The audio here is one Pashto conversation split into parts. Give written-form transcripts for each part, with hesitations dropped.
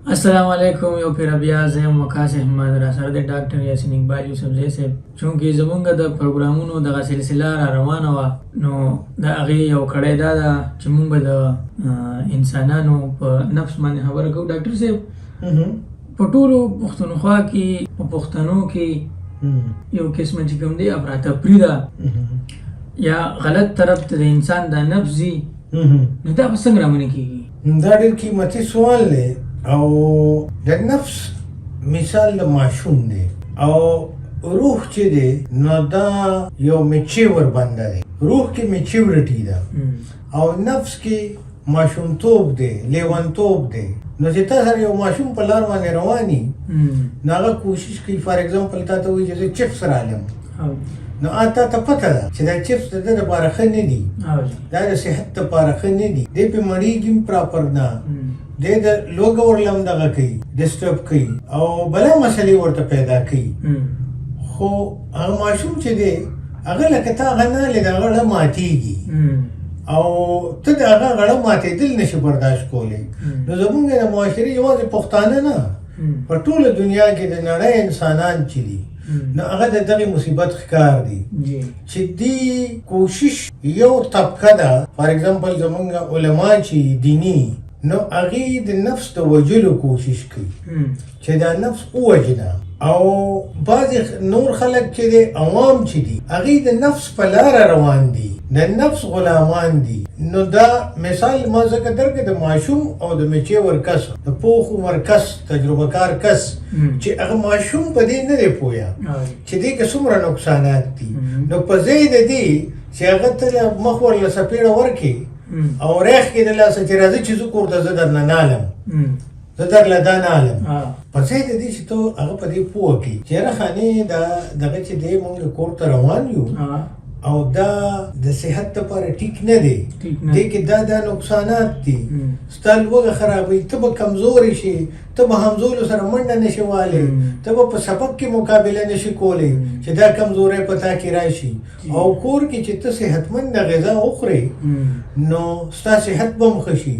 السلام علیکم. یو پیر بیا زه یم وقاص احمد، را سره د ډاکټر یاسین اقبال یوسفزی صاحب. چونکې زمونږ د پروګرامونو دغه سلسله را روانه وه، نو د هغې یو کړی دا ده چې مونږ به د انسانانو په نفس باندې خبره کوو. ډاکټر صاحب، په ټولو پښتونخوا کې په پښتنو کې یو قسمه چې کوم دی افراطفري ده یا غلط طرف ته د انسان د نفس ځي، نو دا به څنګه رامنې کېږي؟ دا ډېر قیمتي سوال دی. او د نفس مثال د ماشوم دی، او روح چې دی نو دا یو میچیور بنده دی. روح کې میچیورټي ده او نفس کې ماشومتوب دی، لیونتوب دی. نو چې تا سره یو ماشوم په لار باندې رواني، نو هغه کوشش کوي. فار ایگزامپل تا ته وایي چې زه چپس رالم، نو تا ته پته ده چې دا چپس د ده دپاره ښه نه دي، دا د صحت دپاره ښه نه دي، دی پرې مړېږي هم پراپر نه، دی د لوږه ورله هم دغه کوي، ډسټرب کوي او بله مسلې ورته پیدا کوي. خو هغه ماشوم چې دی هغه لکه تا هغه نه لید، هغه غړه ماتېږي او ته د هغه غړه ماتېدل نشي برداشت کولی. نو زمونږ د معاشرې یوازې پښتانه نه، په ټوله دنیا کې د نړۍ انسانان چې دي نو هغه د دغې مصیبت ښکار دي چې دی کوشش یو طبقه ده. فار ایگزامپل زمونږ علما چې دیني، نو هغې د نفس د وجلو کوشش کوي چې دا نفس ووجنه. او بعضې نور خلک چې دی عوام چې دي هغې د نفس په لاره روان دي، د نفس غلامان دي. نو دا مثال ما ځکه درکړې د ماشوم او د میچیور کس، د پوخ عمر کس، تجربه کار کس چې هغه ماشوم په دې نه دی پوهه چې دې کې څومره نقصانات دي. نو په ځای د دې چې هغه ته مخ ورله څپېړه ورکړي او ریخ کې د لاسه چې راځي چې زه کور ته زه درنه نالم، زه درله دا نالم، په ځای د دې چې ته هغه په دې پوه کړي چې یاره خانې دغه چې دی مونږ کور ته روان یو او دا د صحت لپاره ټیک نه دی، دې کې دا نقصانات دي. ستا لوږه خرابوي، ته به کمزوري شي، ته به همزولو سره منډه نشي والی، ته به په سبق کې مقابله نشي کولی چې دا کمزوری په تا کې راشي. او کور کې چې ته صحتمند غذا وخورې نو ستا صحت به هم ښه شي.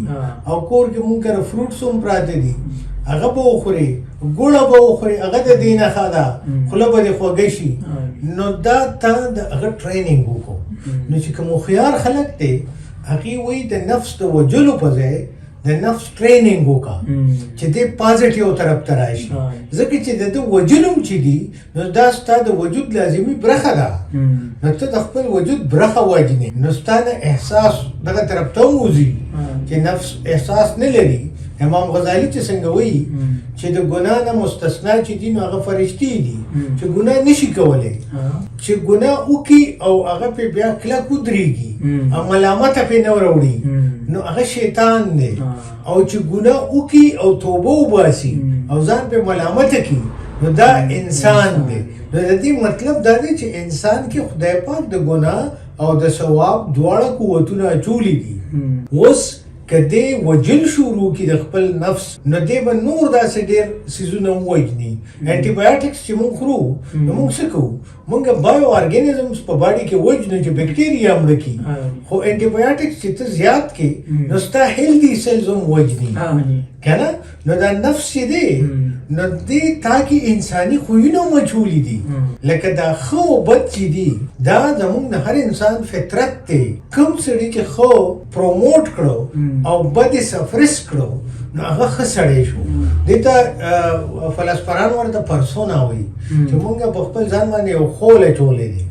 او کور کې مونږ کره فروټس هم پراته دي، هغه به وخورې، ګوړه به وخورې، هغه د دې نښه ده، خوله به دې خوږه شي. نو دا تا د هغه ټریننګ وکړو. نو چې کوم هوښیار خلک دی هغې وایي د نفس د وجلو په ځای د نفس ټریننګ وکړه چې دی پازیټیو طرف ته راشي. ځکه چې د ده وجلم چې دي نو دا ستا د وجود لازمي برخه ده. نو ته د خپل وجود برخه وجنې، نو ستا نه احساس دغه طرف ته هم وځي چې نفس احساس نه لري. امام غزالی چې څنګه وایي چې د ګناه نه مستثنا چې دي نو هغه فرشتې دي چې ګناه نشي کولی، چې ګناه وکړي او هغه پرې بیا کلک ودرېږي او ملامته پرې نه وروړي نو هغه شیطان دی. او چې ګناه وکړي او توبه وباسي او ځان پرې ملامته کړي نو دا انسان دی. نو د دې مطلب دا دی چې انسان کې خدای پاک د ګناه او د ثواب دواړه قوتونه اچولی دي. اوس که دی وجل شروع کړي د خپل نفس نو دی به نور داسې ډېر څیزونه ووجني. انټي بایوټکس چې مونږ خورو نو مونږ څه کوو؟ مونږ بایو ارګانیزمز په باډي کې وجنو چې بکټیریا مړه کړي. خو انټي بایوټکس چې ته زیات کړي نو ستا هیلدي سیلز هم وجني که نه. نو دا نفس چې دی نو دی تا کې انساني خویونه مجهولي دي، لکه دا ښه او بد چې دي دا زمونږ د هر انسان فطرت دی. کوم سړي چې ښه پروموټ کړو او بد یې سفرس کړو نو هغه ښه سړی شو. دې ته فلسفران ورته پرسونا وایي چې مونږ په خپل ځان باندې یو خول اچولی دی.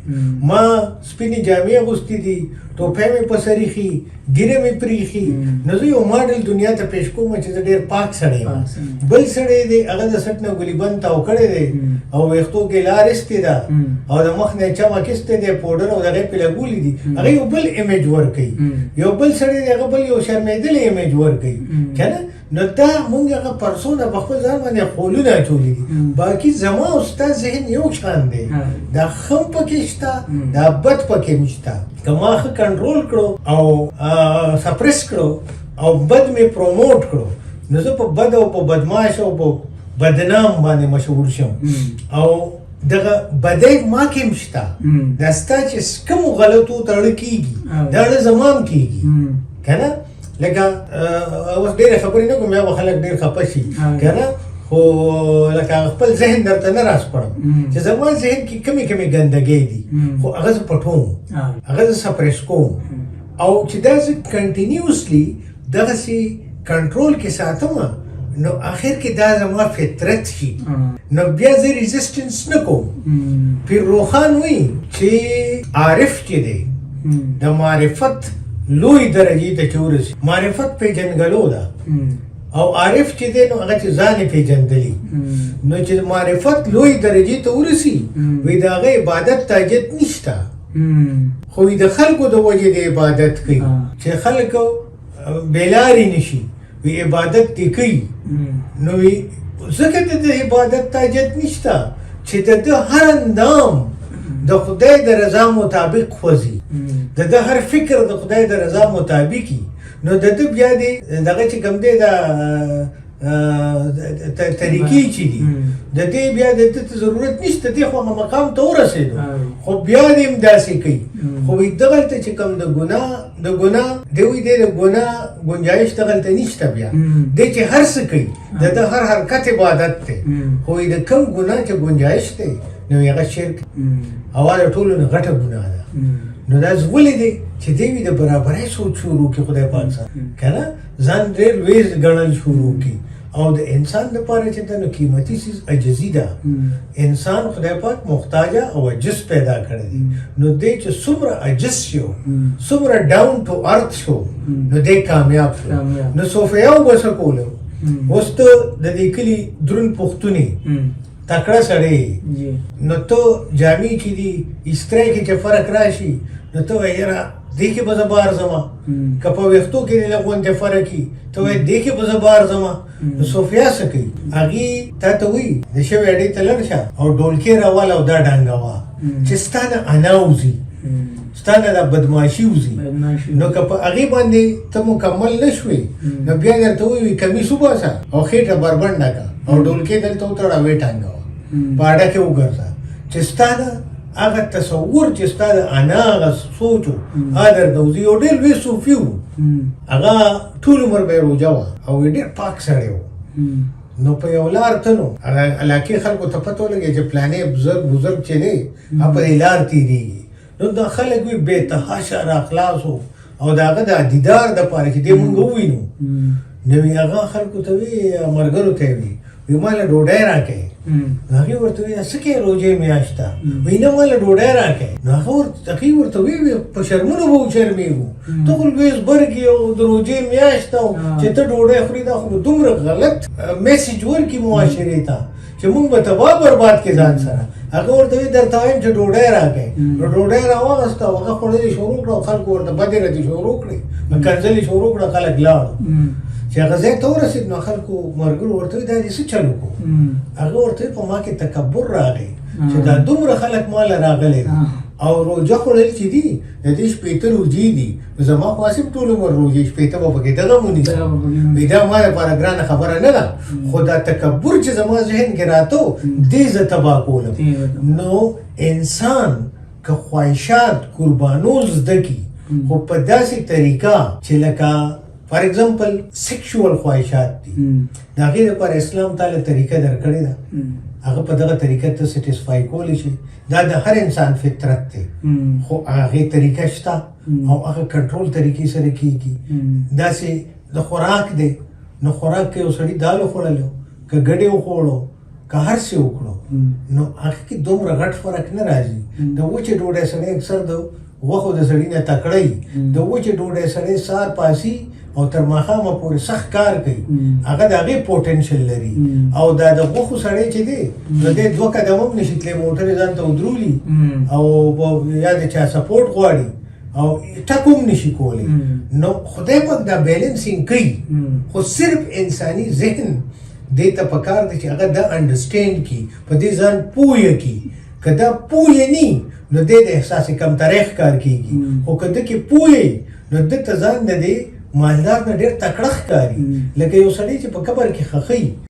ما سپینې جامې اغوستې دي، ټوپۍ مې په سر ایښي، ګیره مې پرې ایښي، نو زه یو ماډل دنیا ته پیش کوم چې زه ډېر پاک سړی یم. بل سړی دی هغه د سټ نه ګلي بند تاو کړی دی او ویښتو کې لار ایستې ده او د مخ نه چمک ایستی دی، پوډر او دغې پرې لګولي دي، هغه یو بل امیج ورکوي. یو بل سړی دی هغه بل یو شرمېدلی امیج ورکوي که نه. نو دا مونږ هغه پرسونه په خپل ځان باندې خولونه اچولي دي. باقي زما او ستا ذهن یو شان دی، دا ښه هم پکې شته، دا بد پکې هم شته. که ما ښه کنټرول کړو او سپریس کړو او بد مې پروموټ کړو نو زه په بد او په بدماش او په بدنام باندې مشهور شم. او دغه بدۍ ما کې هم شته، دا ستا چې کومو غلطو ته اړه کېږي دا اړه زما هم کېږي که نه. لکه اوس ډېرې خبرې نه کوم بیا به خلک ډېر خفه شي که نه خو لکه خپل ذهن درته نه راسپړم چې زما ذهن کې کمې کمې ګندګۍ دي خو هغه زه پټوم هغه زه سپریس کوم او چې دا زه کنټینیوسلی دغسې کنټرول کې ساتم نو آخر کې دا زما فطرت شي نو بیا زه ریزسټنس نه کوم پیر روخان وایي چې عارف چې دی د معرفت لوی درجې ته چې ورسي معرفت پیژنګلو ده او عارف چې دی نو هغه چې ځان یې پیژندلي نو چې معرفت لوی درجې ته ورسي وایي د هغه عبادت ته حاجت نشته خو د خلکو د وجې د عبادت کوي چې خلکو بېلارې نشي وی عبادت دی کوي نو وی ځکه د عبادت ته حاجت نشته چې د هر اندام د خدای د رضا مطابق خوځي د هر فکر د خدای د رضا مطابقي نو د بیا دی دغه چې کوم دی د طریقې چې دي د دې بیا د ضرورت نشته دی خو هغه مقام ته ورسېدو خو بیا دې هم داسې کوي خو وایي دغلته چې کوم د ګناه دی وایي دی د ګناه ګنجایش دغلته نشته بیا دی چې هر څه کوي د هر حرکت عبادت دی خو وایي د کوم ګناه چې ګنجایش دی نو هغه شرک هوا د ټولو نه غټه ګناه ده نو دا ولې دی چې دی وي د برابرۍ سوچ شروع کړي خدای پاک سره که نه ځان ډېر لوی ګڼل شروع کړي او د انسان لپاره چې دا نو قیمتي څیز عجزي ده انسان خدای پاک محتاجه او عجز پیدا کړی دی نو دی چې څومره عجز شو څومره ډاون ټو ارث شو نو دی کامیاب شو نو صوفیاو به څه کولو اوس ته د دې کلي دروند پښتونې تکړه سړی نو ته جامې چې دي استری کې چې فرق راشي نو ته وایې یاره دې کې به زه بار ځمه که په ویښتو کې دې لږ غوندې فرق وي ته وایې دې کې به زه بار ځمه نو صوفیا څه کوي هغې تا ته وایي د شوې اډې ته لاړ شه او ډولکې راواله او دا ډانګوه چې ستا نه انا وځي ستا نه دا بدماشي وځي نو که په هغې باندې ته مکمل نه شوې نو بیا درته وایي کمیس وباسه او خېټه بربنډه کړه او ډولکې دلته وتړه ویې ټانګوه په اډه کې وګرځه چې ستا نه هغه تصور چې ستا د انا هغه سوچ و هغه درته وځي یو ډېر لوی صوفي و هغه ټول عمر به یې روژه وه او ډېر پاک سړی و نو په یو لار ته نو هغه علاقې خلکو ته پته ولګېږي چې پلانې بزرګ چې دی هغه په دې لار تېرېږي نو دا خلک وي بې تحاشه راخلاص و او د هغه د دیدار دپاره چې دې مونږ ووینو نو هغه خلکو ته وي ملګرو ته وي وی ماله ډوډۍ راکړئ نو هغې ورته وایي څه کوې روژې میاشت ته وایي نه ماله ډوډۍ راکړئ نو هغې ورته وایي په شرمونو به وشرمېږو ته خو لوی زبرګ یې او د روژې میاشت ته چې ته ډوډۍ خورې دا خو دومره غلط میسیج ورکړي معاشرې ته چې مونږ به تباه برباد کړي ځان سره هغه ورته وایي درته وایم چې ډوډۍ راکړئ نو ډوډۍ راواغسته او هغه خوړل یې شروع کړه او خلکو ورته بدې ردې شروع کړې نو کنځل یې شروع کړه خلک لاړو چې هغه ځای ته ورسېد نو خلکو ملګرو ورته وایي دا دې څه چل وکړو هغه ورته وایي په ما کې تکبر راغی چې دا دومره خلک ما له راغلی او روژه خوړل چې دي د دې شپېته روژې دي زما خو هسې ټول عمر روژې شپېته به پکې دغه ونیسم وایي دا ما لپاره ګرانه خبره نه ده خو دا تکبر چې زما ذهن کې راته و دې زه تباه کولم نو انسان که خواهشات قربانول زده کړي خو په داسې طریقه چې لکه فار ایگزامپل سیکشوال خواهشات دي د هغې لپاره اسلام تعالی طریقه درکړې ده هغه په دغه طریقه ته سټیسفای کولی شي دا د هر انسان فطرت دی خو هغې طریقه شته او هغه کنټرول طریقې سره کېږي داسې د خوراک دی نو خوراک کې یو سړي دال وخوړلو که ګډې وخوړو که هر څه وکړو نو هغه کې دومره غټ فرق نه راځي د وچې ډوډۍ سړی اکثر د غوښو د سړي نه تکړه وي د وچې ډوډۍ سړی سهار پاسي او تر ماښامه پورې سخت کار کوي هغه د هغې پوټنشل لري او دا د غوښو سړی چې دی نو دی 2 قدمه هم نشي تللی موټر یې ځان ته ودرولي او یا د چا سپورټ غواړي او ټک هم نشي کولی نو خدای پاک دا بیلنسینګ کوي خو صرف انساني ذهن دې ته پکار دی چې هغه دا انډرسټینډ کړي په دې ځان پوهه کړي که دا پوهه نه نو دی د احساس کمترۍ ښکار کېږي خو که ده کې پوهه نو ده ته ځان د دې مالدار نه ډېر تکړه ښکاري لکه یو سړی چې په قبر کې ښخوي